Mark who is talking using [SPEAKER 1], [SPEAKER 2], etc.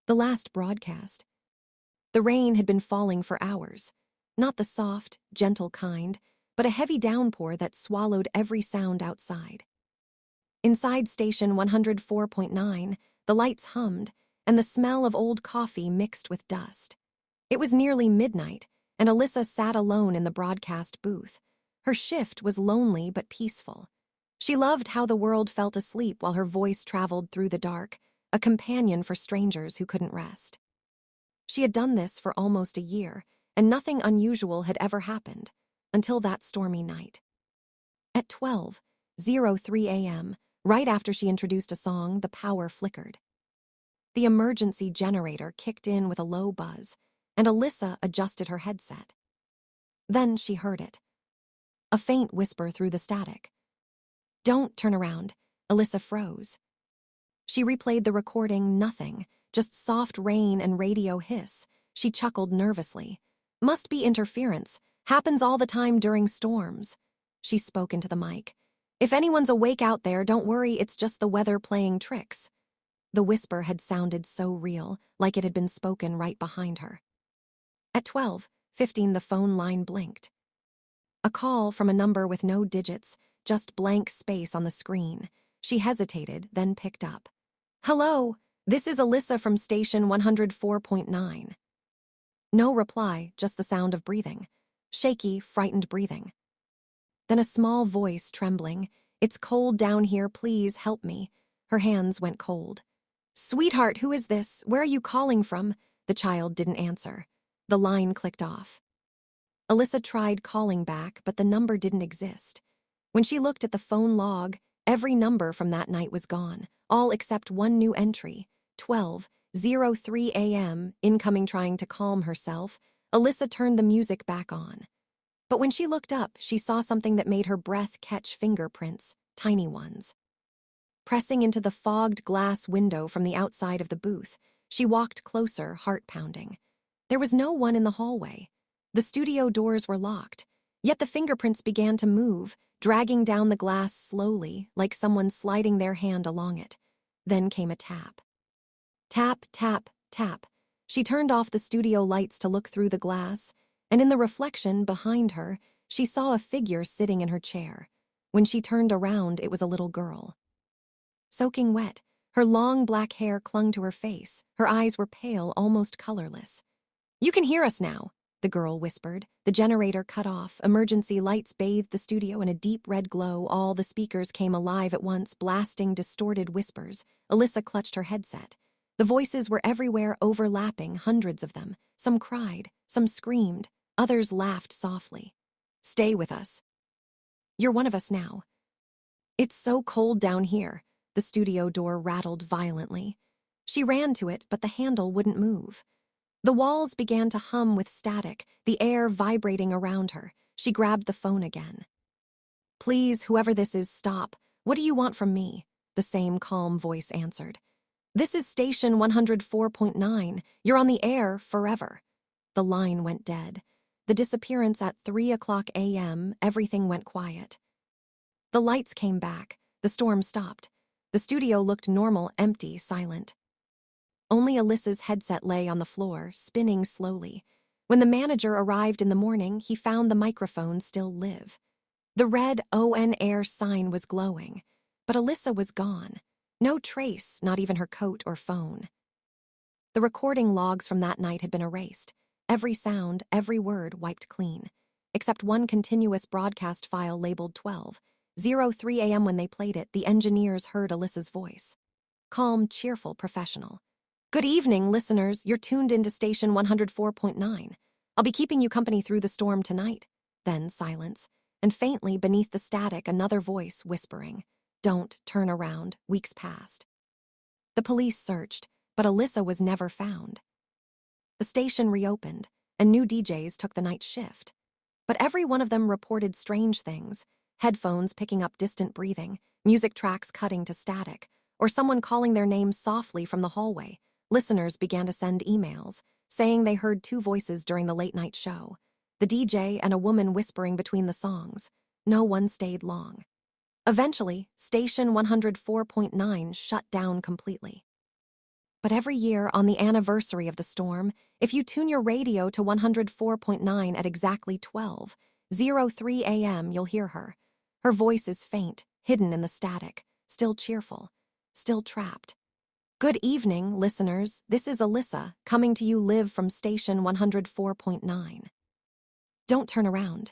[SPEAKER 1] The last broadcast. The rain had been falling for hours. Not the soft, gentle kind, but a heavy downpour that swallowed every sound outside. Inside station 104.9, the lights hummed, and the smell of old coffee mixed with dust. It was nearly midnight, and Alyssa sat alone in the broadcast booth. Her shift was lonely but peaceful. She loved how the world felt asleep while her voice traveled through the dark, a companion for strangers who couldn't rest. She had done this for almost a year, and nothing unusual had ever happened, until that stormy night. At 12:03 a.m., right after she introduced a song, the power flickered. The emergency generator kicked in with a low buzz, and Alyssa adjusted her headset. Then she heard it. A faint whisper through the static. "Don't turn around." Alyssa froze. She replayed the recording, nothing, just soft rain and radio hiss. She chuckled nervously. "Must be interference. Happens all the time during storms." She spoke into the mic. "If anyone's awake out there, don't worry, it's just the weather playing tricks." The whisper had sounded so real, like it had been spoken right behind her. At 12:15, the phone line blinked. A call from a number with no digits, just blank space on the screen. She hesitated, then picked up. "Hello, this is Alyssa from station 104.9. No reply, just the sound of breathing. Shaky, frightened breathing. Then a small voice trembling. "It's cold down here, please help me." Her hands went cold. "Sweetheart, who is this? Where are you calling from?" The child didn't answer. The line clicked off. Alyssa tried calling back, but the number didn't exist. When she looked at the phone log, every number from that night was gone, all except one new entry. 12:03 a.m., incoming. Trying to calm herself, Alyssa turned the music back on. But when she looked up, she saw something that made her breath catch fingerprints, tiny ones. Pressing into the fogged glass window from the outside of the booth, she walked closer, heart pounding. There was no one in the hallway. The studio doors were locked, yet the fingerprints began to move, dragging down the glass slowly, like someone sliding their hand along it. Then came a tap. Tap, tap, tap. She turned off the studio lights to look through the glass, and in the reflection behind her, she saw a figure sitting in her chair. When she turned around, it was a little girl. Soaking wet, her long black hair clung to her face. Her eyes were pale, almost colorless. "You can hear us now," the girl whispered. The generator cut off. Emergency lights bathed the studio in a deep red glow. All the speakers came alive at once, blasting distorted whispers. Alyssa clutched her headset. The voices were everywhere, overlapping, hundreds of them. Some cried, some screamed, others laughed softly. "Stay with us. You're one of us now." "It's so cold down here." The studio door rattled violently. She ran to it, but the handle wouldn't move. The walls began to hum with static, the air vibrating around her. She grabbed the phone again. "Please, whoever this is, stop. What do you want from me?" The same calm voice answered. "This is station 104.9. You're on the air forever." The line went dead. The disappearance at 3:00 a.m., everything went quiet. The lights came back. The storm stopped. The studio looked normal, empty, silent. Only Alyssa's headset lay on the floor, spinning slowly. When the manager arrived in the morning, he found the microphone still live. The red ON Air sign was glowing, but Alyssa was gone. No trace, not even her coat or phone. The recording logs from that night had been erased. Every sound, every word wiped clean, except one continuous broadcast file labeled 12:03 a.m. When they played it, the engineers heard Alyssa's voice. Calm, cheerful, professional. "Good evening, listeners. You're tuned into station 104.9. I'll be keeping you company through the storm tonight." Then silence, and faintly beneath the static, another voice whispering, "Don't turn around." Weeks passed. The police searched, but Alyssa was never found. The station reopened, and new DJs took the night shift. But every one of them reported strange things: headphones picking up distant breathing, music tracks cutting to static, or someone calling their name softly from the hallway. Listeners began to send emails, saying they heard two voices during the late-night show, the DJ and a woman whispering between the songs. No one stayed long. Eventually, station 104.9 shut down completely. But every year, on the anniversary of the storm, if you tune your radio to 104.9 at exactly 12:03 a.m., you'll hear her. Her voice is faint, hidden in the static, still cheerful, still trapped. Good evening, listeners. This is Alyssa, coming to you live from station 104.9. Don't turn around.